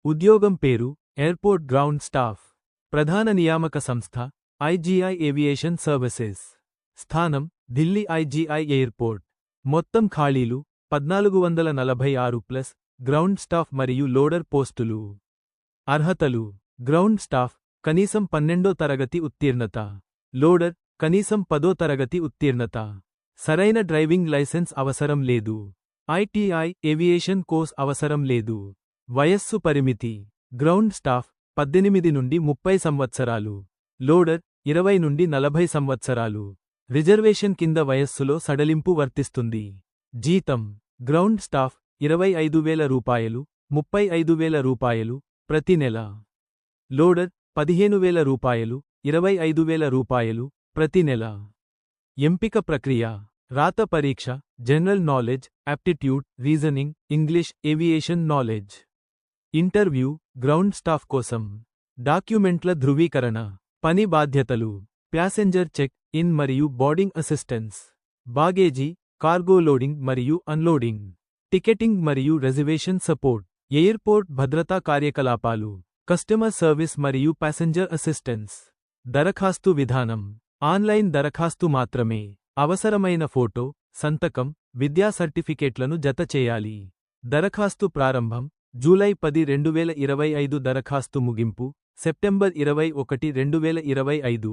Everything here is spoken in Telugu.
ఉద్యోగం పేరు ఎయిర్పోర్ట్ గ్రౌండ్ స్టాఫ్. ప్రధాన నియామక సంస్థ ఐజీఐ ఏవియేషన్ సర్వీసెస్. స్థానం ఢిల్లీ ఐజీఐ ఎయిర్పోర్ట్. మొత్తం ఖాళీలు 1446+, గ్రౌండ్ స్టాఫ్ మరియు లోడర్ పోస్టులు. అర్హతలు: గ్రౌండ్ స్టాఫ్ కనీసం 12వ తరగతి ఉత్తీర్ణత. లోడర్ కనీసం 10వ తరగతి ఉత్తీర్ణత. సరైన డ్రైవింగ్ లైసెన్స్ అవసరం లేదు. ఐటీఐ ఏవియేషన్ కోర్స్ అవసరం లేదు. వయస్సు పరిమితి: గ్రౌండ్ స్టాఫ్ 18 నుండి 30 సంవత్సరాలు. లోడర్ 20 నుండి 40 సంవత్సరాలు. రిజర్వేషన్ కింద వయస్సులో సడలింపు వర్తిస్తుంది. జీతం: గ్రౌండ్ స్టాఫ్ 25,000 రూపాయలు, 35,000 రూపాయలు ప్రతి నెల. లోడర్ 15,000 రూపాయలు, 25,000 రూపాయలు ప్రతి నెల. ఎంపిక ప్రక్రియ: రాత పరీక్ష, general knowledge, aptitude, reasoning, English, aviation knowledge. Interview ground staff కోసం. డాక్యుమెంట్ల ధృవీకరణ. పని బాధ్యతలు: ప్యాసెంజర్ చెక్ ఇన్ మరియు బోర్డింగ్ అసిస్టెన్స్, బాగేజీ, కార్గో లోడింగ్ మరియు అన్లోడింగ్, టికెటింగ్ మరియు రిజర్వేషన్ సపోర్ట్, ఎయిర్పోర్ట్ భద్రతా కార్యకలాపాలు, కస్టమర్ సర్వీస్ మరియు ప్యాసెంజర్ అసిస్టెన్స్. దరఖాస్తు విధానం: ఆన్లైన్ దరఖాస్తు మాత్రమే. అవసరమైన ఫోటో, సంతకం, విద్యా సర్టిఫికేట్లను జత చేయాలి. దరఖాస్తు ప్రారంభం జూలై 10, 2025. దరఖాస్తు ముగింపు సెప్టెంబర్ 21, 2025.